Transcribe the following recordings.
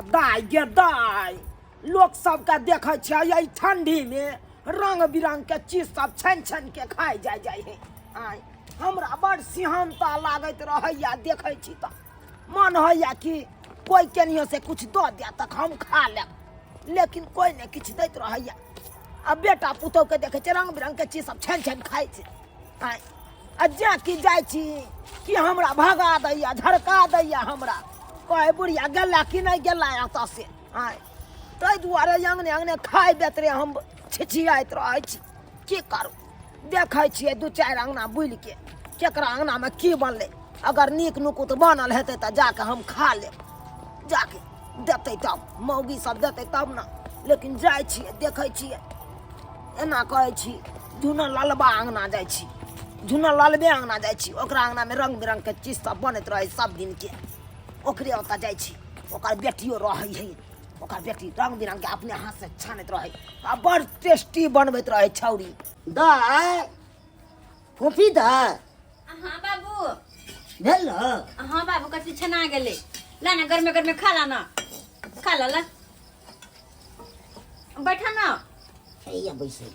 दाई गे दाई लोग सबके देखे छियै ठंडी में रंग बिरंग के चीज सब छन छन के खाई जाय है। आय हमरा बड़ सिहनता लागत रहैया देखे छी त मन होइया कि कोई केनियो से कुछ दो दिया तक हम खा लेब, लेकिन कोई ने कुछ दैत रहैया। अब बेटा पुतौ के देखे छ रंग बिरंग के चीज सब छन छन खाई छै। आय अज्जा की जाय छी कि हमरा भगा दैया झड़का दैया, हमरा कहे बुढ़िया गेला कि नहीं गेला एत से। आय ताहि दुआरे अंगने अंगने खाए बेतरे हम छिछियाइत रहे छी। की करू देखे छियै दू चारि अंगना बुलि के केकरा अंगना में की बनले, अगर नीक नुकुत बनल हेतै त जाके हम खा लेब, जाके देतै तब मौगी सब देतै तब ना। लेकिन जाय छियै देखे छियै एना कहै छी झुना ललबा अंगना जाय छी, झुना ललबे अंगना जाय छी, ओकरा अंगना में रंग बिरंग के चीज सब बनैत रहे सब दिन के। ओकरे ओतऽ जाय छी, ओकर बेटियो रहै है, ओकर बेटी रंग बिरंग के अपने हाथ से छानैत रहे आ बड़ टेस्टी बनबैत रहे छौरी। दाय फूफी दाय हाँ बाबू। भेल हाँ बाबू कथी छना गेले, ला ना गर्मे गर्मे खा ला ना, खा ला ला बैठा ना। हैया बैसे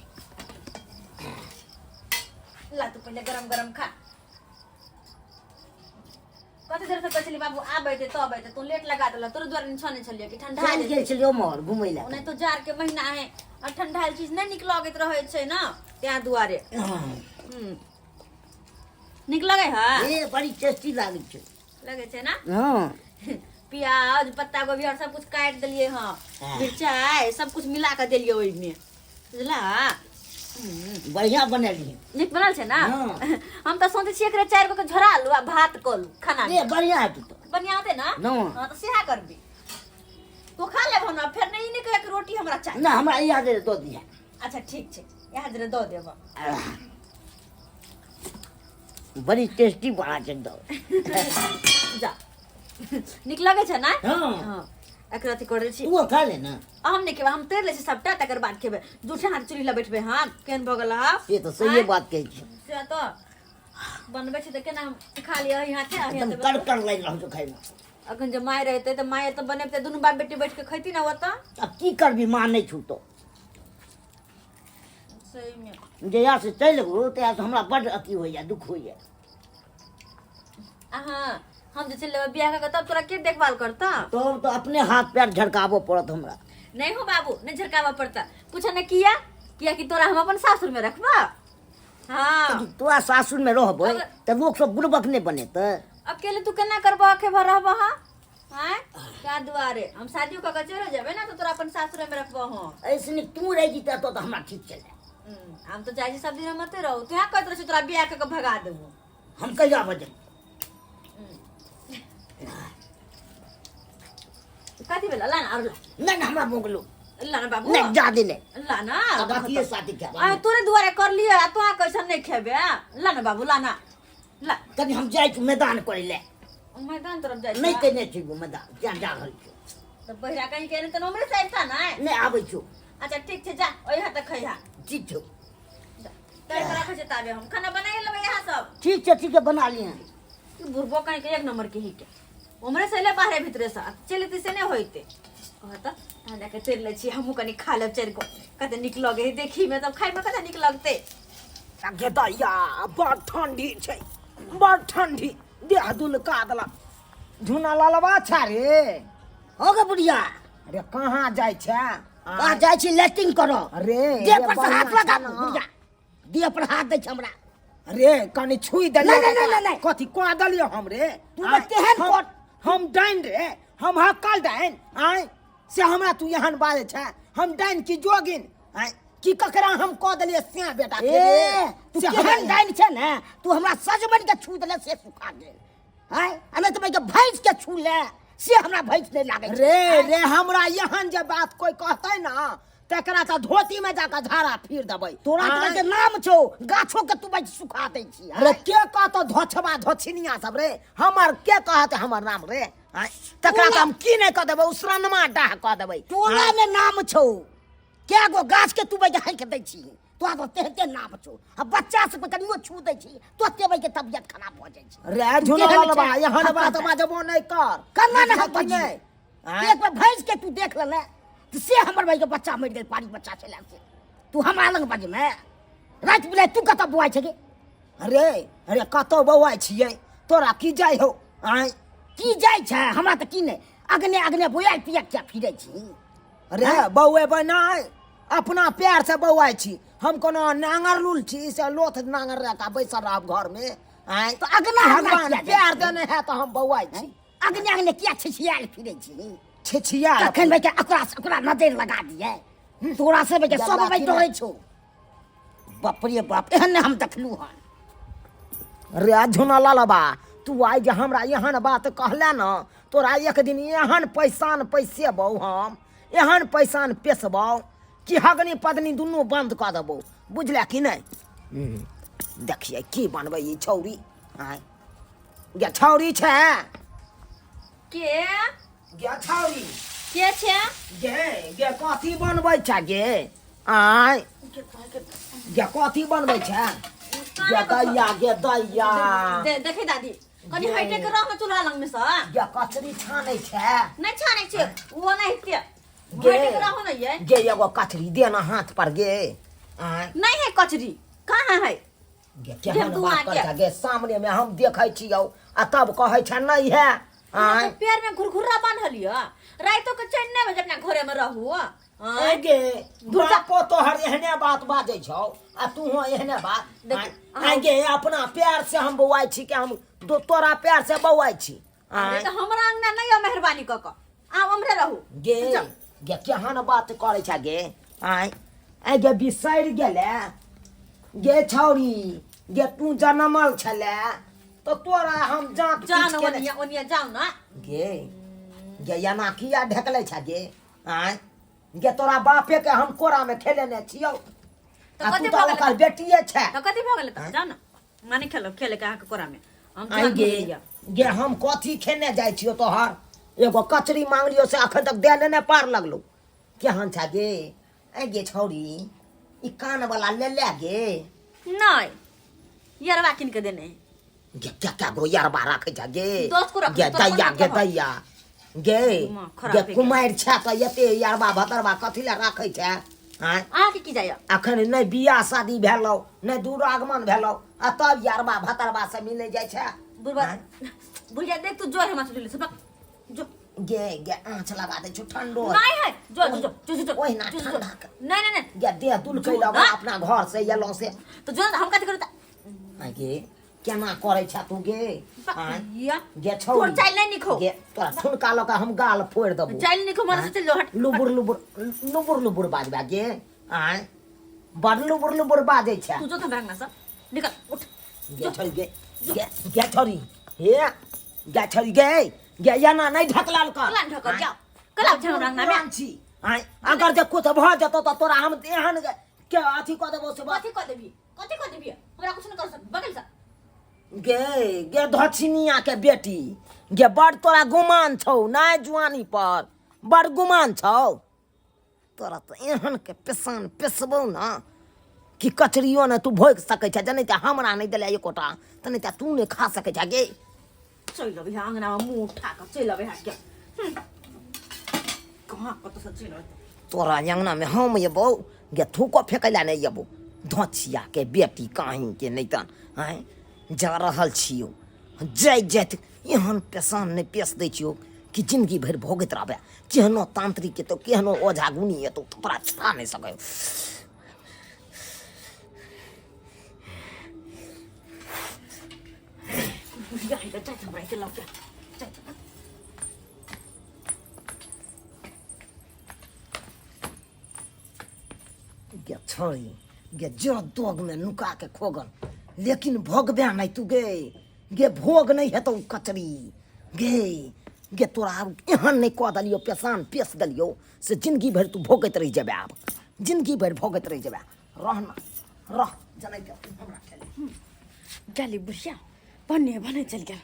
ला तू पहले गरम गरम खा। कते देर से बचली बाबू आ बैठे तो बैठे तू लेट लगा देला, तोर द्वार में छने छलिए कि ठंडा चल गेल छलियो मोर घुमै ला। नहीं तो जार के महीना है और ठंडाल चीज नहीं निक लगत रहे छै ना त्या दुआरे। निक लगे है ए बड़ी टेस्टी लागे छै, लगे छै ना। हां प्याज पत्ता गोभी और सब कुछ काट दिलिए, हाँ मिर्चाई सब कुछ मिला के दिलिए ओइ में, बुझला। बढ़िया बनलिए, निक बनल छै ना। हाँ। हम तो सोचे छी एकरे 4 गो के झोरा लू आ भात कलू खाना ए बढ़िया है तो बढ़िया होते ना। हाँ। हां तो सेहा करबी तो खा लेब हम, फिर नहीं निक एक रोटी हमरा चाहिए ना हमरा याद दे दो दिया। अच्छा ठीक छै यहाँ जरा दो देब। बड़ी टेस्टी बना छै दो जा निक लगे छै ना। हां हां एकरा अथी कर छी, तू खा ले ना। हम नहीं खेबे, हम तैर ले छी सबटा तकर बाद खेबे। दूठे हाथ चुरी ला बैठबे हम केन भगल हा ये तो सही बात कही छै, से तो बनबे छै त केना हम खा लिया यहाँ थे एकदम कड़कड़ लाग रहल छै खाइ में। अखन जब माय रहते तो माय तो बनेबते दुनू बाप बेटी बैठ के खैती ना ओत। अब की करबी मां नहीं छूटो, सही में जया से चल गो तया से हमरा बड़ अथी होइया दुख होइया। हां हम जे चले बियाह का तब तोरा के देखभाल करता। तो अपने हाथ पैर झड़काबो पड़त हमरा। नहीं हो बाबू नहीं झरकावा पड़ता, कुछ न किया किया कि तोरा हम अपन सासुर में रखबा। हां तोरा सासुर में रहबै त लोग सब बुड़बक नहीं बनेतै। अकेले तू केना करबो, आखे भर रहबो। हां हैं का दुआरे हम शादी क के चले जाबे ना तो तोरा अपन सासुर में रखबो। हां ऐसने तू रह जीता तो हमरा ठीक चले। हम तो चाहे सब दिन मते रहू, तू कहत रह तोरा बियाह के भगा देबो। हम कहिया बजे कथी भेला ला ना और नहीं ना हमरा मोगलो ला ना बाबू नहीं जा दे नहीं ला ना बाकी साथी क्या आ तोरे दुआरे कर लिए आ तो कैसे नहीं खेबे। ला ना बाबू ला ना ला कभी हम जाय छी मैदान करे ले, मैदान तरफ जाय नहीं कहने छी वो मैदान क्या जा रहल छी तो बहिरा कहीं कहने तो हमरे साइड था ना। नहीं आबै छी। अच्छा ठीक छै जा ओइ हाथ खइहा ठीक छै तै पर रखे ताबे हम खाना बनाए लेबै यहाँ सब। ठीक है बना लिए। बुरबो कहीं के एक नंबर के ही के हमरे से ले बाहरे भीतरे से चले से नहीं होइते कहत ताना के तेल ले छी हमहु कनी खा लेब 4 गो कते निक लगे है देखी में तब खाइ में कते निक लगते। गे दैया बड़ ठंडी छै, बड़ ठंडी देह दुलका देला। झुना ललबा छा रे हो गे बुढ़िया अरे कहाँ जाय छै। आ जाय छी लैट्रिन करो अरे दे पर से हाथ लगा बुढ़िया, दे पर हाथ दे छै हमरा। अरे कनी छुई दलियो नहीं। कथी कोआ दलियो हम रे तू केहन कोट हम डाइन रे, हम हकल डाइन। आय से हमरा तू यहन बाजे छै, हम डाइन की जोगिन आय की ककरा हम कह दलिए से बेटा। ए तू से केहन डाइन छै ने, तू हमरा सजमन के छू देले से सुखा गेल। आय हमें तो के भैंस के छू ले से हमरा भैंस नहीं लागे रे हमरा यहन जे बात कोई कहतै ना तकरा त धोती में जाकर झाड़ा फिर देबै। तोरा के नाम छौ गाछो के तू बैठ सुखा दै छी। अरे के कहतो धोछबा धोछिनिया सब रे, हमर के कहते हमर नाम रे। आय तकरा त हम की नहीं कह देबै, उसरनमा डाह कह देबै। टोला में नाम छौ क्या गो गाछ के तू बैठ हांक दै छी, तोरा तो तेहते नाम छौ। अब बच्चा सब कनियो छू दै छी तो तेबै के तबियत खराब हो जाइ छै। रे झुना ललबा यहन बात बाजबो नहीं कर करना नहीं नहीं आय एक बार भैंस के तू देख ले तो से हमर भाई के बच्चा मर गेल पारी बच्चा चला से तू हमरा लग बाजे में रात बिलाई तू कत बुआई छे गे अरे अरे कतौ बौआइ छियै तोरा की जाय हो आय की जाय छै हमरा त की नै अगने अगने बुआई पिया क्या फिरै छी अरे बौए बनाय अपना प्यार से बौआइ छी हम कोनो नांगर लूल छी से लोथ नांगर रखा बैसल रहब घर में आय तो अगना हमरा भगवान किया प्यार जाय देने है तो हम बौआइ छी अगने अगने किया छिछियाल फिरै छी छिछिया तखन भाई के ओकरा नजर लगा दिए तोरा से भाई के सब भाई डरै छौ बाप रे बाप एहन हम देखलू हन रे झुना लालबा तू आइ जे हमरा एहन बात कहले न तोरा एक दिन एहन पैसान पैसेबौ हम एहन पैसान पेसबौ कि हगनी पदनी दुनू बंद कऽ देबौ बुझले कि नहि देखिए की बनबै ई छौरी आय गे छौरी छै के गे छौरी के छे गे गे कथी बनबै छै गे आय गे कथी बनबै छै गे दैया गे दैया देखे दादी कनी हटे के रह चूल्हा लंग में से गे कचरी छानै छै नहीं छाने छे वो नहीं हटे गे हटे के रहो नहीं है गे एगो कचरी देना हाथ पर गे आय नहीं है कचरी कहाँ है गे केहन तू बात आ करै छै गे सामने में हम देखै छियौ आ तब कहै छै नहीं है आय पैर में घुरघुरा बांधलिया रातों के चैन नहीं बजे अपना घरे में रहू ए गे बापो तोहर एहने बात बाजै छौ आ तू हो एहने बात आय गे अपना प्यार से हम बौआइ छी के हम तोरा प्यार से बौआइ छी आय तो हमरा अंगना नहीं है मेहरबानी क आ हमरे रहू गे गे केहन बात करै छै गे आय ए गे बिसरि गेले गे छौरी गे तू जनमल छले तो तोरा हम जांच जान पीछ के ओनिया ओनिया जाओ ना गे गे एना किया ढकले छै गे आय गे तोरा बापे के हम कोरा में खेलेने छियौ आ कथी तू भऽ तो गेलै ओकर बेटिए छै तो कथी भ गेलै त जाओ ना माने खेले के आके कोरा में हम आय जान गे लिया गे हम कथी खेने जाइ छियौ तोहर एगो कचरी मांगलियो से अखन तक दे लेने पार लगलो केहन छै गे ए गे छौरी ई कान वाला ले ले गे नहीं यरवा किन के देने गे क्या गो यारबा राखै छै गे दोस्त को रख गे दैया गे दैया गे खराब गे है कुमारि छै त एते यारबा भतरबा कथी ले राखै छै आय आके की जाय अखन नहीं बियाह शादी भेलौ नहीं दुरागमन भेलौ आ तब यारबा भतरबा से मिले जाइ छै बुढ़वा बुढ़िया देख तू जो है मछली से जो गे गे आँच लगा दै छौ ठंडो नहीं है जो जो जो जो जो ओहिना जो, जो, ठंडा नहीं नहीं नहीं गे देह दुलकै लगा अपना घर से एलौ से तो जो हम कथी करता आय गे केना करै छै तू गे आय या गे तोर छौरी चाइल नहीं निखो गे तोरा ठुनका लगा हम गाल फोड़ देबो चाइल निखो मन से चल जो हट लुबुर लुबुर लुबुर लुबुर बाजबा गे आय बड़ लुबुर लुबुर बाजै छै तू जो तो भागना सा निकल उठ गे छोरी गे गे छोरी हे गे छोरी गे गे एना नहीं ढकलाल कर कला ढकल जाओ कला झंग रंगना में छी आय अगर जे कुछ भ जतो त तोरा हम एहन के अथी क देबो से कथी कर देबी हमरा कुछ न कर सक बगल सा गे गे धछिनिया के बेटी गे बड़ तोरा गुमान छौ नहीं जुआनी पर बड़ गुमान छौ तोरा तो एहन के पेशान पेसबौ ना कि कचरियो ने तू भोग सकै छै जनै त हमरा नहीं देले एकोटा तनै त तू नहीं खा सकै छै गे चल अबे अंगना में मुंह उठा के चल अबे हट के कहां कत से चल तोरा अंगना में हम एबौ गे थूको फेकैला नहीं एबौ धछिया के बेटी कहीं के नहीं तन आय जा रहल छियौ जाय जात एहन पेशान नहीं पेश दै छियौ कि जिंदगी भर भोगैत रहबे केहनो तांत्रिक के तो केहनो ओझा गुनी एतौ तोरा छा नहीं सकै बुढ़िया है चाचा हमरा के लग जा गे छोरी गे जो दोग में नुका के खोगन लेकिन भोगबे नहीं तू गे गे भोग नहीं हेतौ कचरी गे गे तोरा आब एहन नहीं कह दलियो पेशान पेश दलियो से जिंदगी भर तू भोगैत रह जेबे आब जिंदगी भर भोगैत रह जेबे रहना रह जनै के हमरा खेले गाली बुढ़िया बने चल गया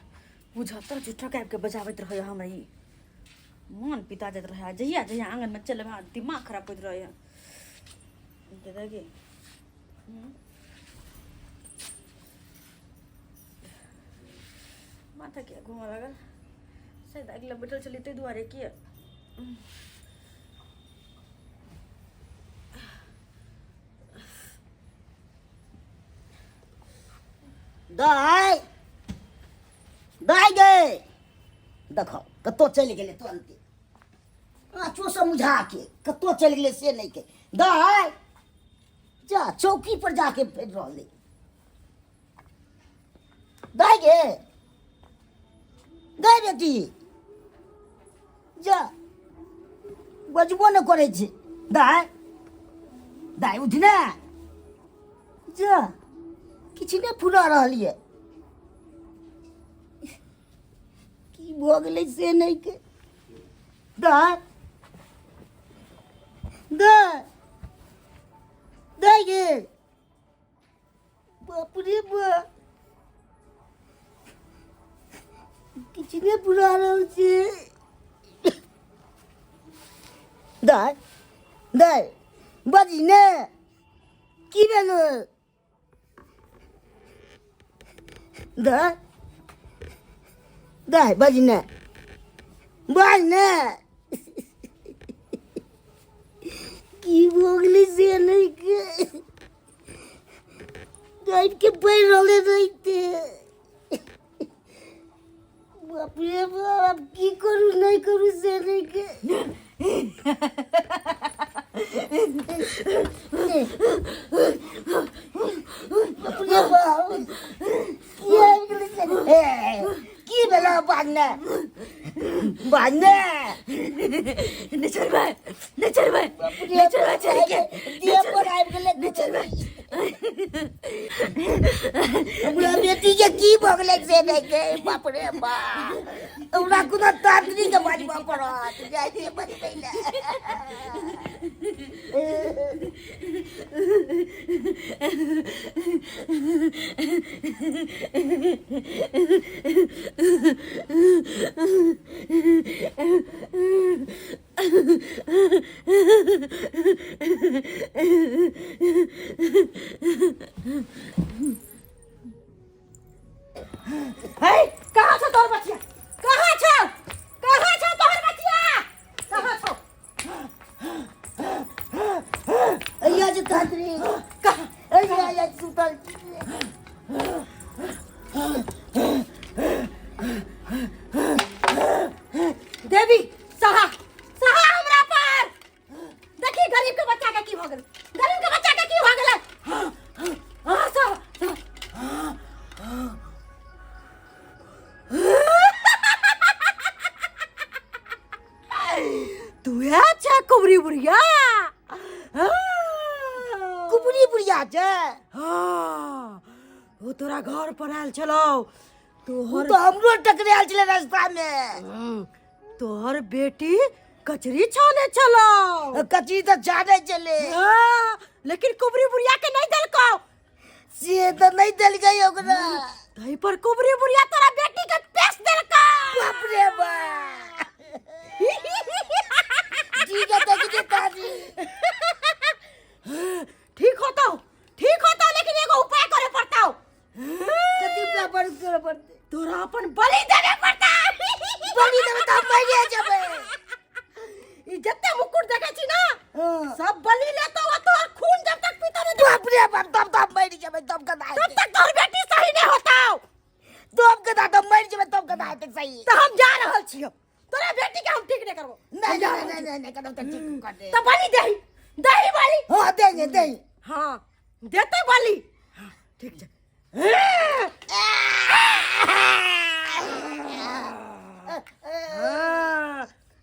बुझा तो झूठा के के बजावत रहे हमरा ई मन पिता जात रहे जहिया जहिया आंगन में चले दिमाग खराब होत रहे दादागी माथा क्या घुमा लगल शायद अगला बैठल चली ते दुआरे की दाय दाय गे देखो कतो चल गेले तुरंते आँचो समझा के कतो चल गेले से नहीं के दाय जा चौकी पर जाके फेर रहले दाय गे दाय बेटी जा बजबो न करे छै दाय दाय उठ ना जा किछु नहि फुला रहलियै की भऽ गेलै से नहि के दाय दाय दाय गे बाप रे बाप किछु नहि फुला रहल छै दाय दाय बाजी ने की भेलै दाय दाय बाजी ने बाज ने की भऽ गेलै से नहि के गाइड के पड़ि रहले रहिते बाप रे बाप की करू नहीं करू से नहीं के बाप रे बाप की भेलो बाजने बाजने निचल भाई चल के दिए पर आबि गेलै निचल भाई हमरा बेटी के की भऽ गेलै से नहि के बाप रे बाप हमरा कोनो तांत्रिक के बाजबऽ पड़त जाइ छै बजबै हे कहाँ छ तोहर बच्चिया कहाँ छ तोहर बच्चिया कहाँ छ अइया जे तांत्रिक अइया या सुतल देवी सहा हमरा पर देखी गरीब के बच्चा के की भ गेल गरीब के बच्चा के की भ गेल हां सहा तू अच्छा कुबरी बुढ़िया कुबरी बुढ़िया छै वो तोरा घर पर आयल छलो तोहर तो हमरो टकरायल छलै रास्ता में तोहर बेटी कचरी छाने चलो कचरी तो छाने चले लेकिन कुबरी बुढ़िया के नहीं देलको से तो नहीं देल गई ओकरा तही पर कुबरी बुढ़िया तोरा बेटी के पेश देलको बाप रे बाप ठीक है देख जे ताजी ठीक होता लेकिन एगो उपाय करे पड़ता कति उपाय करे पड़ते तोरा अपन बलि देवे पड़ता बलि देवे त मरिए जेबै ई जत्ते मुकुट देखे छी ना सब बलि लेतो वो तोहर खून जब तक पीता नहीं बाप रे बाप तब मरि जेबै तब कदा तब तक तोहर बेटी सही नहीं होता तब कदा तब मरि जेबै तब कदा हेतै सही तो हम जा रहल छियो तोरा बेटी के हम ठीक नहीं करबो नहीं कदम त ठीक कर दे तो बलि दही बलि हां दे हां देते बलि ठीक है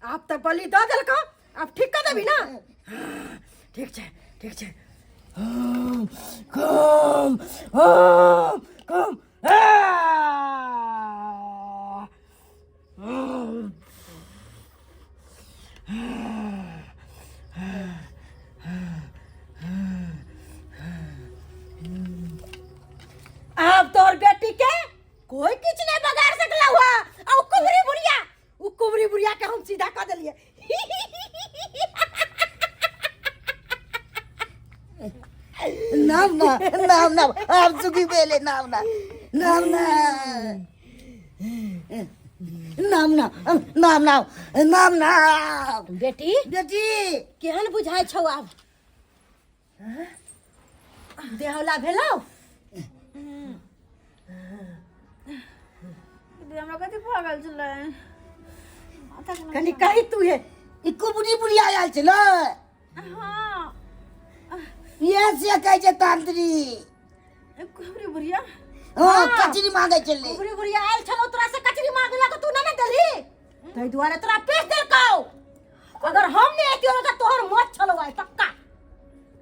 आप तो बलि दे देलको अब ठीक कर देबी ना ठीक छै कम अब तोर बेटी के कोई किछ नहीं बगाड़ सकला हुआ और कुबरी बुढ़िया के हम सीधा कर देलिए नाम आप सुखी बेले नाम नाम नाम बेटी बेटी केहन बुझाइ छौ आब देहौला भेलौ हमरा कथी भागल छलै कनी कही तू है इको बुढ़ी बुढ़ी आयल छलै हाँ ये से कहै छै तांत्री कुबरी बुढ़िया हाँ कचरी मांगे छलै बुढ़ी बुढ़िया आयल छलौ तोरा से कचरी मांगला तो तू ना देली तै दुआरे तोरा पेश देलकौ अगर हम ने एतियो त तोहर मौत छलौ आइ पक्का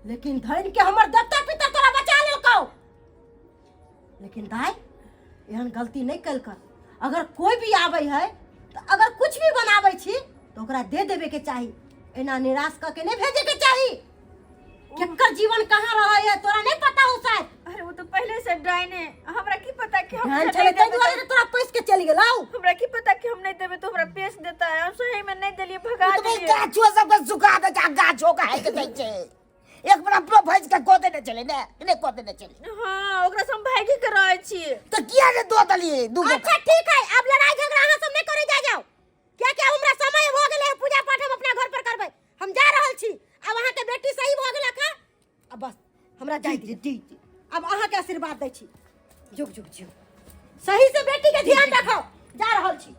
लेकिन धन के हमर देवता पिता तोरा बचा लेलकौ लेकिन दाई एहन गलती नहीं कल कर अगर कोई भी आवे है तो अगर कुछ भी बनावे छी तो ओकरा दे देवे के चाही एना निराश क के नहीं भेजे के चाही केकर जीवन कहां रहा है तोरा नहीं पता हो शायद अरे वो तो पहले से डाइने हमरा की पता कि हम ध्यान चले तै दुआरे तोरा पैस के चली गेलौ हमरा की पता कि हम नहीं देबे तो हमरा पेश देता है हम सही में नहीं देलिए भगा तुम्हें दिए गाछो सब के सुखा दे जा गाछो का है के दै छै एक बड़ा प्रो भैंस के कोते ने चले ने कोते ने चले हां ओकरा से हम भागी के रहै छी तो किया ने दो दलिए दू अच्छा ठीक है अब लड़ाई झगड़ा अहाँ सब नहीं करे जाओ क्या क्या हमरा समय हो गेले है पूजा पाठ हम अपना घर पर करबै हम जा रहल छी अब अहाँ के बेटी सही हो गेला का अब बस हमरा जाय दी अब अहाँ के आशीर्वाद दै छी जुग जुग जियो सही से बेटी के ध्यान रखो जा रहल छी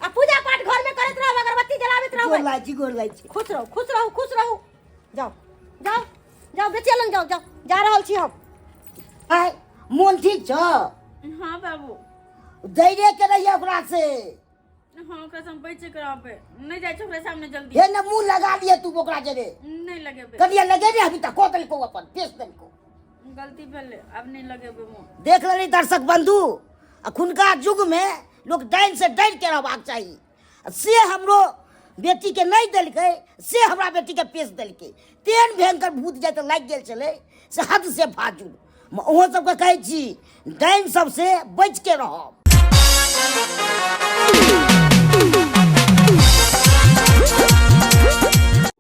अब पूजा पाठ घर में करत रहब अगरबत्ती जलावत रहब गोर लाई छी खुश रहो जाओ जाओ जाओ बेटिया लंग जाओ जाओ जा रहल छी हम आय मोन ठीक छ हां बाबू दैरे के रहिए ओकरा से हां ओकरा से हम बैठे कराबे नहीं जाय छै ओकरा सामने जल्दी हे न मुंह लगा लिए तू ओकरा जरे नहीं लगेबे कनिया लगे रे अभी तक कोतल को अपन पेश दल को गलती भेले अब नहीं लगेबे मुंह देख लेनी दर्शक बंधु अखुनका युग में लोग डाइन से डर के रहबाक चाहिए से हमरो बेटी के नहीं देलकै से हमरा बेटी के पेश देलकै तेन भयंकर भूत जाय त लाग गेल छलै से हद से फाजुल ओहो सबके कहै छी डाइन सबसे बच के रहब